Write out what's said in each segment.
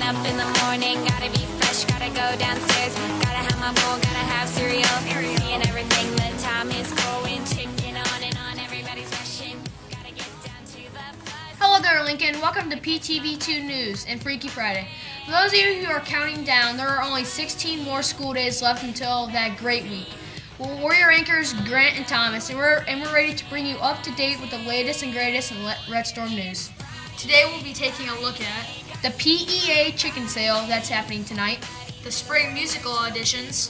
Up in the morning, gotta be fresh, gotta go downstairs, gotta have my bowl, gotta have cereal, seeing everything, the time is going, ticking on, everybody's rushing, gotta get down to the bus. Hello there, Lincoln. Welcome to PTV2 News and Freaky Friday. For those of you who are counting down, there are only 16 more school days left until that great week. We're your anchors, Grant and Thomas, and we're ready to bring you up to date with the latest and greatest in Red Storm news. Today we'll be taking a look at the PEA chicken sale that's happening tonight, the spring musical auditions,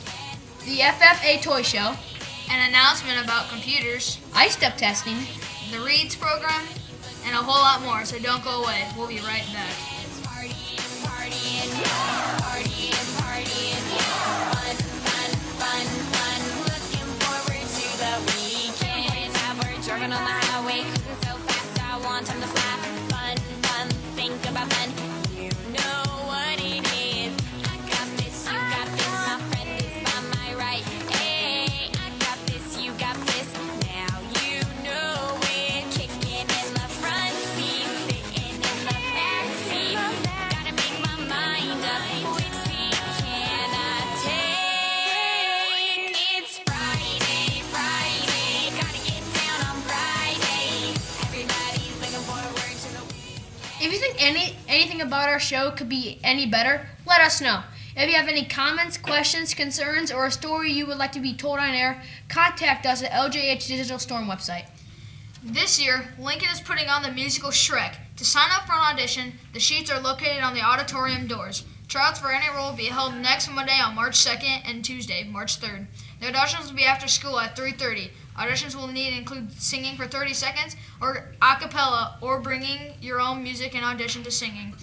the FFA toy show, an announcement about computers, iStep testing, the Reads program, and a whole lot more, so don't go away. We'll be right back. Looking forward to the weekend. We're driving on the highway, cruising so fast, I want time to fly. Fun, think about fun. You know what it is. I got this, you got this. My friend is by my right. Hey, I got this, you got this. Now you know it. Kicking in the front seat, sitting in the back seat. Gotta make my mind up. Which seat can I take? It's Friday. Gotta get down on Friday. Everybody's looking forward to the week. If you think anything about our show could be any better, let us know. If you have any comments, questions, concerns, or a story you would like to be told on air, contact us at LJH Digital Storm website. This year, Lincoln is putting on the musical Shrek. To sign up for an audition, the sheets are located on the auditorium doors. Tryouts for any role will be held next Monday on March 2nd and Tuesday, March 3rd. The auditions will be after school at 3:30. Auditions will need to include singing for 30 seconds or a cappella or bringing your own music and audition to singing.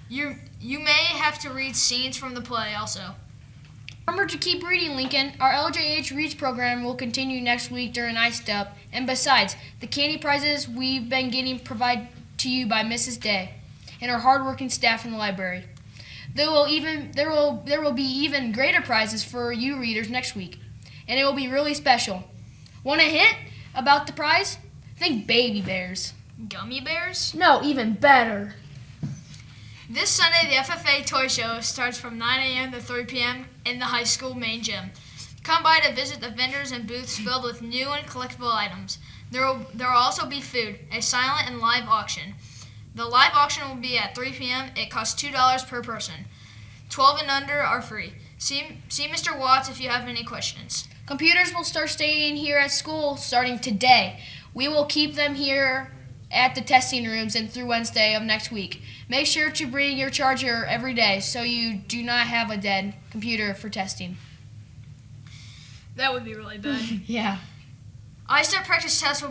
You may have to read scenes from the play also. Remember to keep reading, Lincoln. Our LJH Reads program will continue next week during iStep. And besides, the candy prizes we've been getting provided to you by Mrs. Day and our hardworking staff in the library. There will be even greater prizes for you readers next week, and it will be really special. Want a hint about the prize? Think baby bears. Gummy bears? No, even better. This Sunday, the FFA Toy Show starts from 9 a.m. to 3 p.m. in the high school main gym. Come by to visit the vendors and booths filled with new and collectible items. There will also be food, a silent and live auction. The live auction will be at 3 p.m. It costs $2 per person. 12 and under are free. See Mr. Watts if you have any questions. Computers will start staying here at school starting today. We will keep them here at the testing rooms and through Wednesday of next week. Make sure to bring your charger every day so you do not have a dead computer for testing. That would be really bad. Yeah. iStep practice tests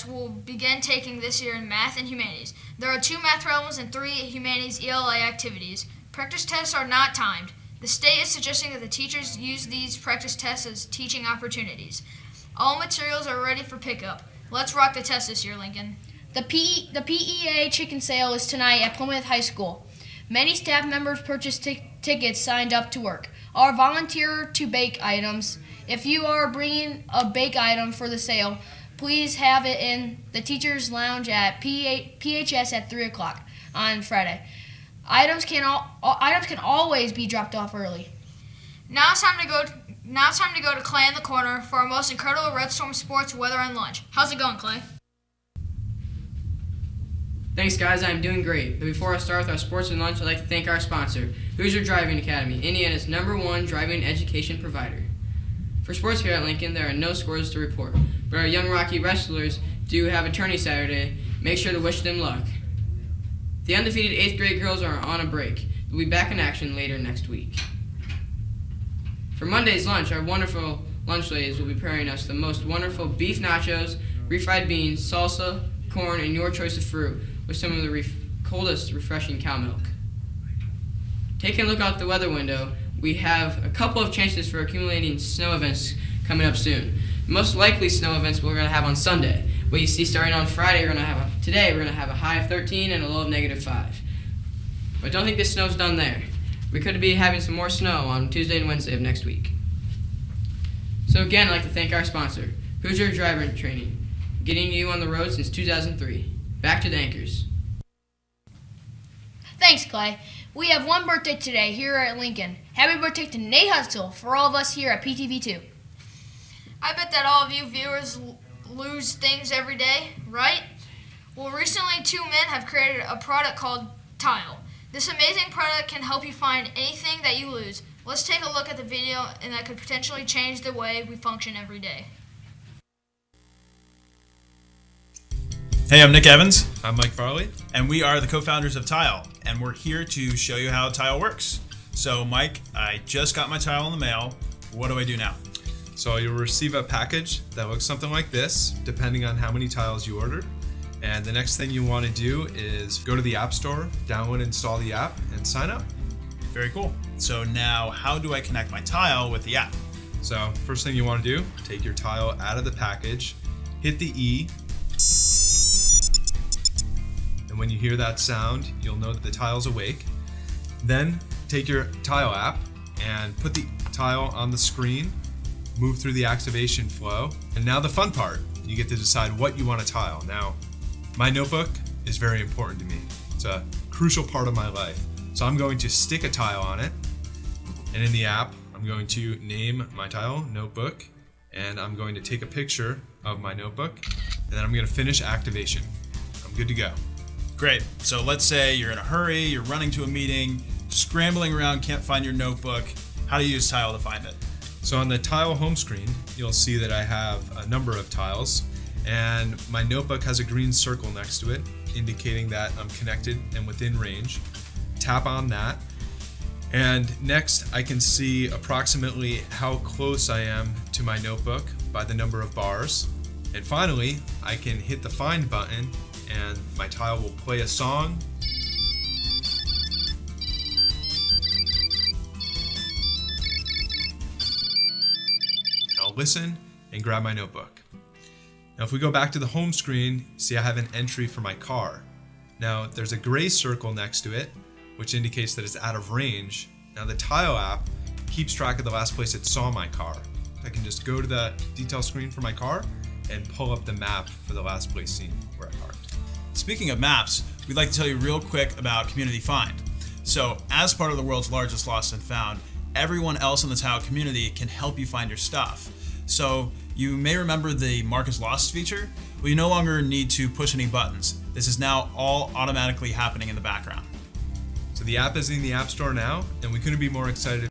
will begin taking this year in math and humanities. There are 2 math problems and 3 humanities ELA activities. Practice tests are not timed. The state is suggesting that the teachers use these practice tests as teaching opportunities. All materials are ready for pickup. Let's rock the test this year, Lincoln. The PEA chicken sale is tonight at Plymouth High School. Many staff members purchased tickets signed up to work or volunteer to bake items. If you are bringing a bake item for the sale, please have it in the teacher's lounge at PHS at 3 o'clock on Friday. Items can always be dropped off early. Now it's time to go to Clay in the Corner for our most incredible Red Storm sports, weather, and lunch. How's it going, Clay? Thanks, guys. I'm doing great. But before I start with our sports and lunch, I'd like to thank our sponsor, Hoosier Driving Academy, Indiana's #1 driving education provider. For sports here at Lincoln, there are no scores to report, but our young Rocky wrestlers do have a tourney Saturday. Make sure to wish them luck. The undefeated 8th grade girls are on a break. They'll be back in action later next week. For Monday's lunch, our wonderful lunch ladies will be preparing us the most wonderful beef nachos, refried beans, salsa, corn, and your choice of fruit with some of the coldest refreshing cow milk. Taking a look out the weather window, we have a couple of chances for accumulating snow events coming up soon. The most likely snow events we're going to have on Sunday. What you see starting on Friday, today we're gonna have a high of 13 and a low of -5. But don't think this snow's done there. We could be having some more snow on Tuesday and Wednesday of next week. So again, I'd like to thank our sponsor, Hoosier Driver Training, getting you on the road since 2003. Back to the anchors. Thanks, Clay. We have one birthday today here at Lincoln. Happy birthday to Nate Hutzel for all of us here at PTV2. I bet that all of you viewers lose things every day, right? Well, recently 2 men have created a product called Tile. This amazing product can help you find anything that you lose. Let's take a look at the video, and that could potentially change the way we function every day. Hey, I'm Nick Evans, I'm Mike Farley. and we are the co-founders of Tile, and we're here to show you how Tile works. So, Mike, I just got my Tile in the mail. What do I do now? So you'll receive a package that looks something like this, depending on how many tiles you ordered. And the next thing you want to do is go to the App Store, download and install the app, and sign up. Very cool. So now, how do I connect my Tile with the app? So first thing you want to do, take your tile out of the package, hit the E, and when you hear that sound, you'll know that the tile's awake. Then take your tile app and put the tile on the screen, move through the activation flow, and now the fun part, you get to decide what you want to tile. Now, my notebook is very important to me. It's a crucial part of my life. So I'm going to stick a tile on it, and in the app, I'm going to name my tile notebook, and I'm going to take a picture of my notebook, and then I'm going to finish activation. I'm good to go. Great. So let's say you're in a hurry, you're running to a meeting, scrambling around, can't find your notebook. How do you use Tile to find it? So on the tile home screen, you'll see that I have a number of tiles, and my notebook has a green circle next to it, indicating that I'm connected and within range. Tap on that, and next I can see approximately how close I am to my notebook by the number of bars. And finally, I can hit the find button, and my tile will play a song. I'll listen and grab my notebook. Now if we go back to the home screen, see I have an entry for my car. Now there's a gray circle next to it, which indicates that it's out of range. Now the Tile app keeps track of the last place it saw my car. I can just go to the detail screen for my car and pull up the map for the last place seen where I parked. Speaking of maps, we'd like to tell you real quick about Community Find. So, as part of the world's largest Lost and Found, everyone else in the Tile community can help you find your stuff. So, you may remember the Mark is Lost feature. Well, you no longer need to push any buttons. This is now all automatically happening in the background. So the app is in the App Store now, and we couldn't be more excited.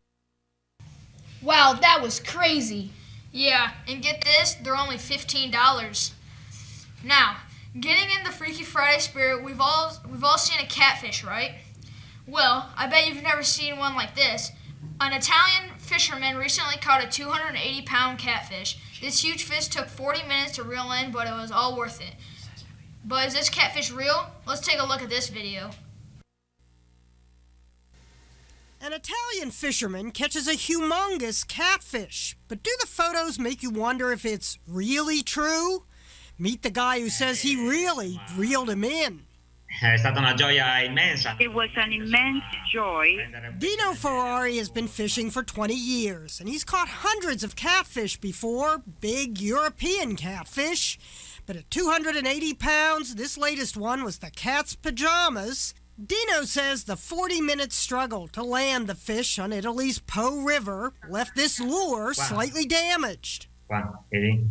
Wow, that was crazy. Yeah, and get this, they're only $15. Now, getting in the Freaky Friday spirit, we've all seen a catfish, right? Well, I bet you've never seen one like this. An Italian fisherman recently caught a 280-pound catfish. This huge fish took 40 minutes to reel in, but it was all worth it. But is this catfish real? Let's take a look at this video. An Italian fisherman catches a humongous catfish. But do the photos make you wonder if it's really true? Meet the guy who says he really reeled him in. È stata una gioia immensa. It was an immense joy. Dino Ferrari has been fishing for 20 years, and he's caught hundreds of catfish before, big European catfish. But at 280 pounds, this latest one was the cat's pajamas. Dino says the 40-minute struggle to land the fish on Italy's Po River left this lure slightly damaged. Qua, vedi?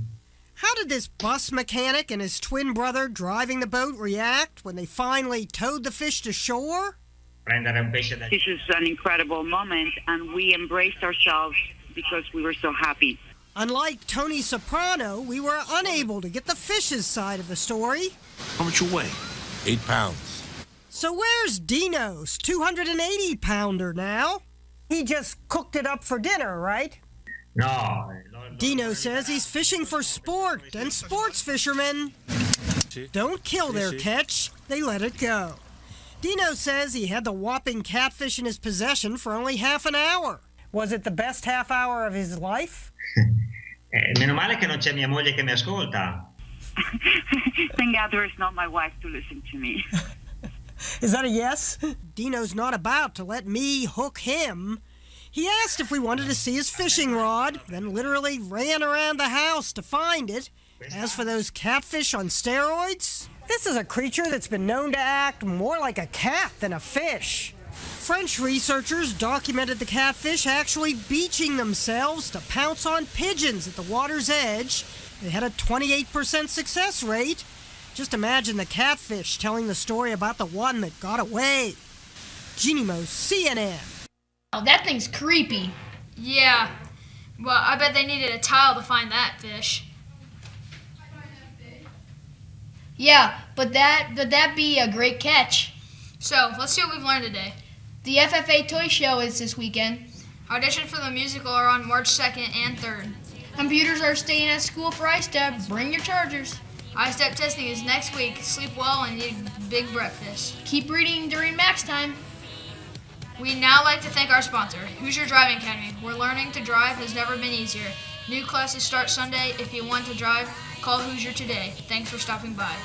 How did this bus mechanic and his twin brother driving the boat react when they finally towed the fish to shore? Prendere un pesce This is an incredible moment, and we embraced ourselves because we were so happy. Unlike Tony Soprano, we were unable to get the fish's side of the story. How much you weigh? 8 pounds. So where's Dino's 280-pounder now? He just cooked it up for dinner, right? No. Dino says he's fishing for sport, and sports fishermen don't kill their catch, they let it go. Dino says he had the whopping catfish in his possession for only half an hour. Was it the best half hour of his life? Meno male che non c'è mia moglie che mi ascolta. Thank God there is not my wife to listen to me. Is that a yes? Dino's not about to let me hook him. He asked if we wanted to see his fishing rod, then literally ran around the house to find it. As for those catfish on steroids, this is a creature that's been known to act more like a cat than a fish. French researchers documented the catfish actually beaching themselves to pounce on pigeons at the water's edge. They had a 28% success rate. Just imagine the catfish telling the story about the one that got away. Genimo, CNN. Oh, that thing's creepy. Yeah. Well, I bet they needed a tile to find that fish. Yeah, but that'd be a great catch. So, let's see what we've learned today. The FFA Toy Show is this weekend. Auditions for the musical are on March 2nd and 3rd. Computers are staying at school for iStep. Bring your chargers. iStep testing is next week. Sleep well and eat a big breakfast. Keep reading during max time. We'd now like to thank our sponsor, Hoosier Driving Academy, where learning to drive has never been easier. New classes start Sunday. If you want to drive, call Hoosier today. Thanks for stopping by.